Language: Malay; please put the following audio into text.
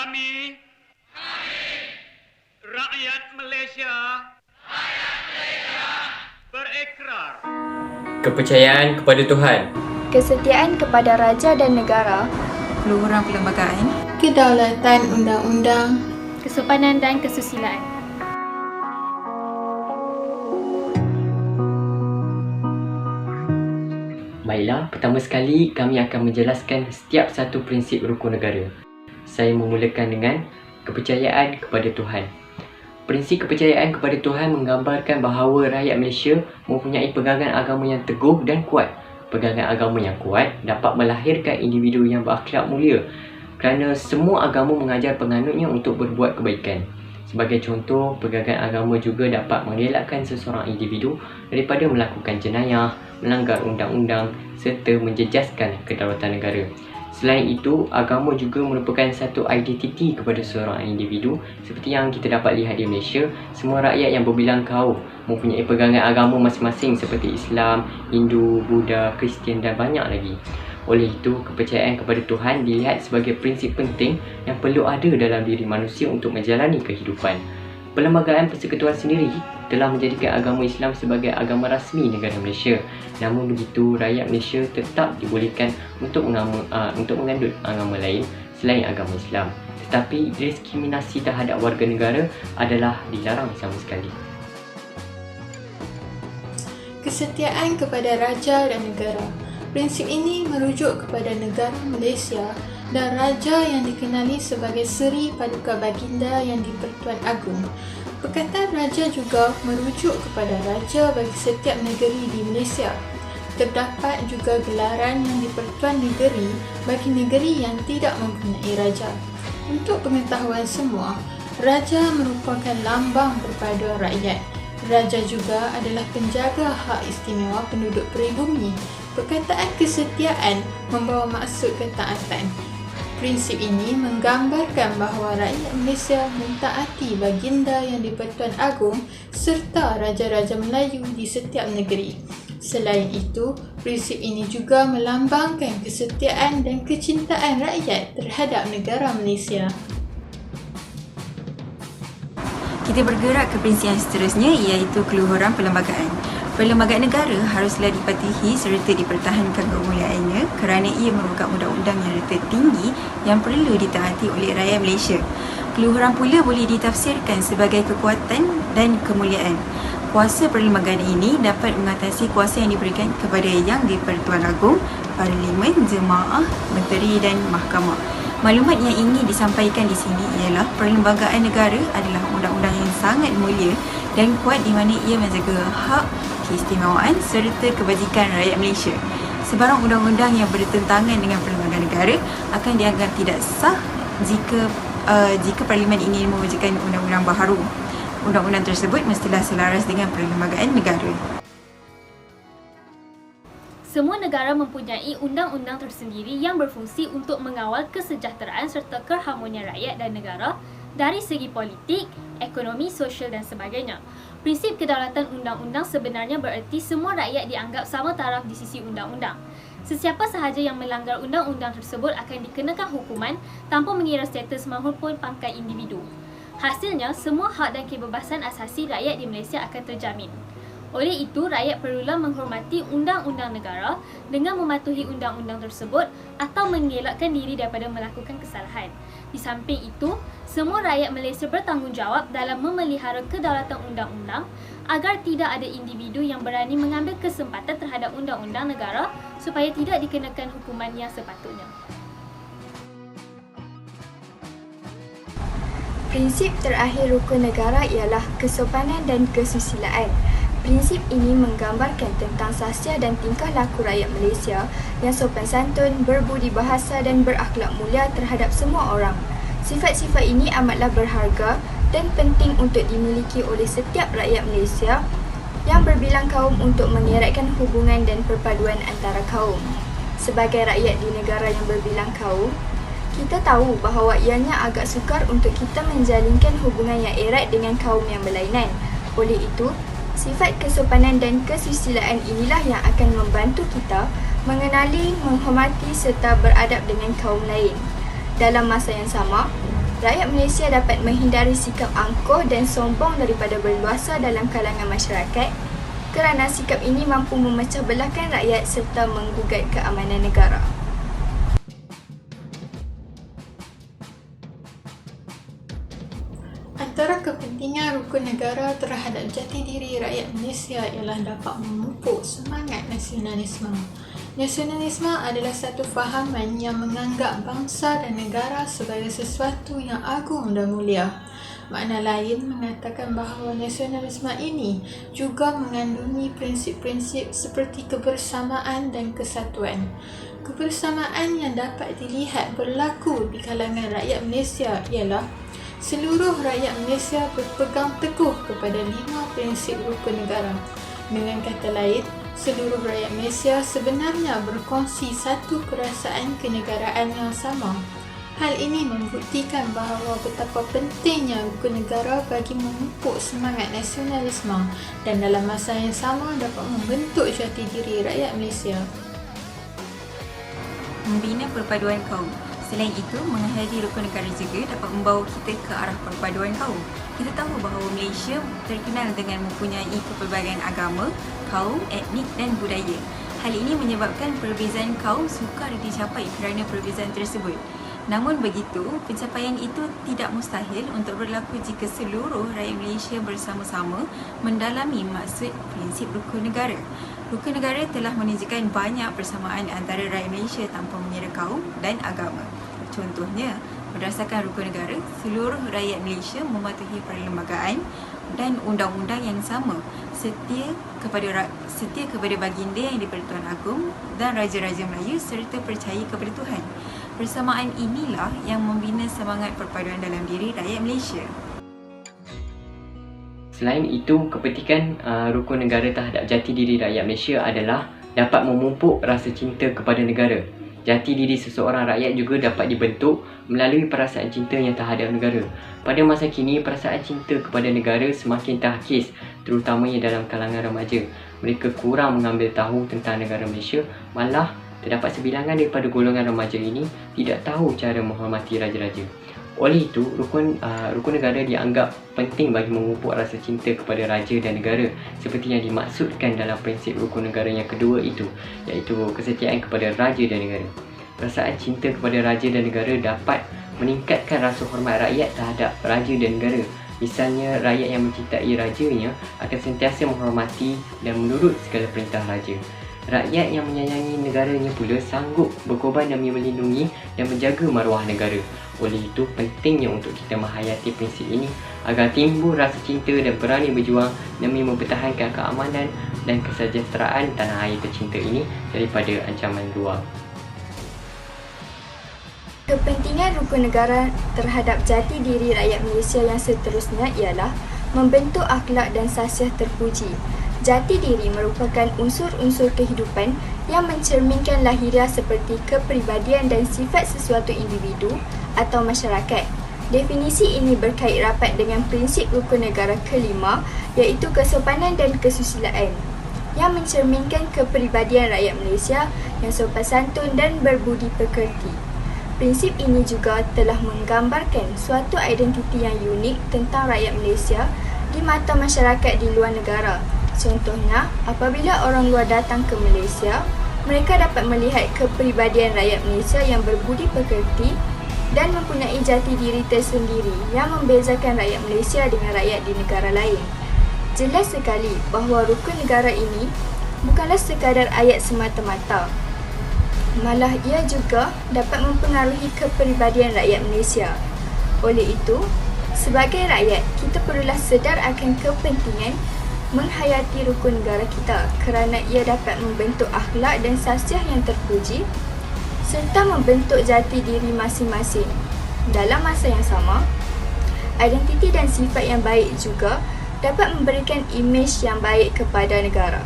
Kami, rakyat Malaysia, berikrar Kepercayaan kepada Tuhan, kesetiaan kepada raja dan negara, Keluhuran perlembagaan, kedaulatan undang-undang, kesopanan dan kesusilaan. Baiklah, pertama sekali kami akan menjelaskan setiap satu prinsip rukun negara. Saya memulakan dengan kepercayaan kepada Tuhan. Prinsip kepercayaan kepada Tuhan menggambarkan bahawa rakyat Malaysia mempunyai pegangan agama yang teguh dan kuat. Pegangan agama yang kuat dapat melahirkan individu yang berakhlak mulia kerana semua agama mengajar penganutnya untuk berbuat kebaikan. Sebagai contoh, pegangan agama juga dapat mengelakkan seseorang individu daripada melakukan jenayah, melanggar undang-undang serta menjejaskan kedaulatan negara. Selain itu, agama juga merupakan satu identiti kepada seorang individu. Seperti yang kita dapat lihat di Malaysia, semua rakyat yang berbilang kaum mempunyai pegangan agama masing-masing seperti Islam, Hindu, Buddha, Kristian dan banyak lagi. Oleh itu, kepercayaan kepada Tuhan dilihat sebagai prinsip penting yang perlu ada dalam diri manusia untuk menjalani kehidupan. Perlembagaan Persekutuan sendiri telah menjadikan agama Islam sebagai agama rasmi negara Malaysia. Namun begitu, rakyat Malaysia tetap dibolehkan untuk mengandut agama lain selain agama Islam. Tetapi diskriminasi terhadap warga negara adalah dilarang sama sekali. kesetiaan kepada raja dan negara. Prinsip ini merujuk kepada negara Malaysia dan raja yang dikenali sebagai Seri Paduka Baginda yang di-Pertuan Agong. Perkataan raja juga merujuk kepada raja bagi setiap negeri di Malaysia. Terdapat juga gelaran yang di-Pertuan Negeri bagi negeri yang tidak mempunyai raja. Untuk pengetahuan semua, raja merupakan lambang perpaduan rakyat. Raja juga adalah penjaga hak istimewa penduduk peribumi. Perkataan kesetiaan membawa maksud ketaatan. Prinsip ini menggambarkan bahawa rakyat Malaysia mentaati baginda yang di-Pertuan Agong serta raja-raja Melayu di setiap negeri. Selain itu, prinsip ini juga melambangkan kesetiaan dan kecintaan rakyat terhadap negara Malaysia. kita bergerak ke prinsip yang seterusnya iaitu keluhuran perlembagaan. Perlembagaan negara haruslah dipatuhi serta dipertahankan kemuliaannya kerana ia merupakan undang-undang yang tertinggi yang perlu ditaati oleh rakyat Malaysia. Keluhuran pula boleh ditafsirkan sebagai kekuatan dan kemuliaan. Kuasa perlembagaan ini dapat mengatasi kuasa yang diberikan kepada Yang di-Pertuan Agong, Parlimen, Jemaah, Menteri dan Mahkamah. Maklumat yang ingin disampaikan di sini ialah perlembagaan negara adalah undang-undang yang sangat mulia dan kuat di mana ia menjaga hak, keistimewaan serta kebajikan rakyat Malaysia. Sebarang undang-undang yang bertentangan dengan perlembagaan negara akan dianggap tidak sah jika Parlimen ingin mewujudkan undang-undang baharu. Undang-undang tersebut mestilah selaras dengan perlembagaan negara. Semua negara mempunyai undang-undang tersendiri yang berfungsi untuk mengawal kesejahteraan serta keharmonian rakyat dan negara dari segi politik, ekonomi, sosial dan sebagainya. Prinsip kedaulatan undang-undang sebenarnya bererti semua rakyat dianggap sama taraf di sisi undang-undang. Sesiapa sahaja yang melanggar undang-undang tersebut akan dikenakan hukuman tanpa mengira status maupun pangkat individu. Hasilnya, semua hak dan kebebasan asasi rakyat di Malaysia akan terjamin. Oleh itu, rakyat perlulah menghormati undang-undang negara dengan mematuhi undang-undang tersebut atau mengelakkan diri daripada melakukan kesalahan. Di samping itu, semua rakyat Malaysia bertanggungjawab dalam memelihara kedaulatan undang-undang agar tidak ada individu yang berani mengambil kesempatan terhadap undang-undang negara supaya tidak dikenakan hukuman yang sepatutnya. Prinsip terakhir rukun negara ialah kesopanan dan kesusilaan. Prinsip ini menggambarkan tentang sahsia dan tingkah laku rakyat Malaysia yang sopan santun, berbudi bahasa dan berakhlak mulia terhadap semua orang. Sifat-sifat ini amatlah berharga dan penting untuk dimiliki oleh setiap rakyat Malaysia yang berbilang kaum untuk mengeratkan hubungan dan perpaduan antara kaum. Sebagai rakyat di negara yang berbilang kaum, kita tahu bahawa ianya agak sukar untuk kita menjalinkan hubungan yang erat dengan kaum yang berlainan. Oleh itu, sifat kesopanan dan kesusilaan inilah yang akan membantu kita mengenali, menghormati serta beradab dengan kaum lain. Dalam masa yang sama, Rakyat Malaysia dapat menghindari sikap angkuh dan sombong daripada berluasa dalam kalangan masyarakat kerana sikap ini mampu memecah belahkan rakyat serta menggugat keamanan negara. Antara kepentingan rukun negara terhadap jati diri rakyat Malaysia ialah dapat memupuk semangat nasionalisme. Nasionalisme adalah satu fahaman yang menganggap bangsa dan negara sebagai sesuatu yang agung dan mulia. Makna lain mengatakan bahawa nasionalisme ini juga mengandungi prinsip-prinsip seperti kebersamaan dan kesatuan. Kebersamaan yang dapat dilihat berlaku di kalangan rakyat Malaysia ialah seluruh rakyat Malaysia berpegang teguh kepada 5 prinsip rukun negara. Dengan kata lain, seluruh rakyat Malaysia sebenarnya berkongsi satu perasaan kenegaraan yang sama. Hal ini membuktikan bahawa betapa pentingnya rukun negara bagi memupuk semangat nasionalisme dan dalam masa yang sama dapat membentuk jati diri rakyat Malaysia. Membina perpaduan kaum. Selain itu, menghayati rukun negara juga dapat membawa kita ke arah perpaduan kaum. Kita tahu bahawa Malaysia terkenal dengan mempunyai kepelbagaian agama, kaum, etnik dan budaya. Hal ini menyebabkan perbezaan kaum sukar dicapai kerana perbezaan tersebut. Namun begitu, pencapaian itu tidak mustahil untuk berlaku jika seluruh rakyat Malaysia bersama-sama mendalami maksud prinsip rukun negara. Rukun negara telah menunjukkan banyak persamaan antara rakyat Malaysia tanpa mengira kaum dan agama. Contohnya, berdasarkan rukun negara, seluruh rakyat Malaysia mematuhi perlembagaan dan undang-undang yang sama, setia kepada baginda yang di-Pertuan Agong dan Raja-Raja Melayu serta percaya kepada Tuhan. Persamaan inilah yang membina semangat perpaduan dalam diri rakyat Malaysia. Selain itu, kepentingan rukun negara terhadap jati diri rakyat Malaysia adalah dapat memupuk rasa cinta kepada negara. Jati diri seseorang rakyat juga dapat dibentuk melalui perasaan cinta yang terhadap negara. Pada masa kini, perasaan cinta kepada negara semakin terhakis, terutamanya dalam kalangan remaja. Mereka kurang mengambil tahu tentang negara Malaysia, malah terdapat sebilangan daripada golongan remaja ini tidak tahu cara menghormati raja-raja. Oleh itu, rukun negara dianggap penting bagi memupuk rasa cinta kepada raja dan negara seperti yang dimaksudkan dalam prinsip rukun negara yang kedua itu, iaitu kesetiaan kepada raja dan negara. Perasaan cinta kepada raja dan negara dapat meningkatkan rasa hormat rakyat terhadap raja dan negara. Misalnya, rakyat yang mencintai rajanya akan sentiasa menghormati dan menurut segala perintah raja. Rakyat yang menyayangi negaranya pula sanggup berkorban demi melindungi dan menjaga maruah negara. Oleh itu, pentingnya untuk kita menghayati prinsip ini agar timbul rasa cinta dan berani berjuang demi mempertahankan keamanan dan kesejahteraan tanah air tercinta ini daripada ancaman luar. Kepentingan rukun negara terhadap jati diri rakyat Malaysia yang seterusnya ialah membentuk akhlak dan sasiah terpuji. Jati diri merupakan unsur-unsur kehidupan yang mencerminkan lahiriah seperti kepribadian dan sifat sesuatu individu atau masyarakat. Definisi ini berkait rapat dengan prinsip rukun negara kelima, iaitu kesopanan dan kesusilaan, yang mencerminkan kepribadian rakyat Malaysia yang sopan santun dan berbudi pekerti. Prinsip ini juga telah menggambarkan suatu identiti yang unik tentang rakyat Malaysia di mata masyarakat di luar negara. Contohnya, apabila orang luar datang ke Malaysia, mereka dapat melihat kepribadian rakyat Malaysia yang berbudi pekerti dan mempunyai jati diri tersendiri yang membezakan rakyat Malaysia dengan rakyat di negara lain. Jelas sekali bahawa rukun negara ini bukanlah sekadar ayat semata-mata. Malah ia juga dapat mempengaruhi kepribadian rakyat Malaysia. Oleh itu, sebagai rakyat, kita perlulah sedar akan kepentingan menghayati rukun negara kita kerana ia dapat membentuk akhlak dan sasiah yang terpuji serta membentuk jati diri masing-masing. Dalam masa yang sama, identiti dan sifat yang baik juga dapat memberikan imej yang baik kepada negara.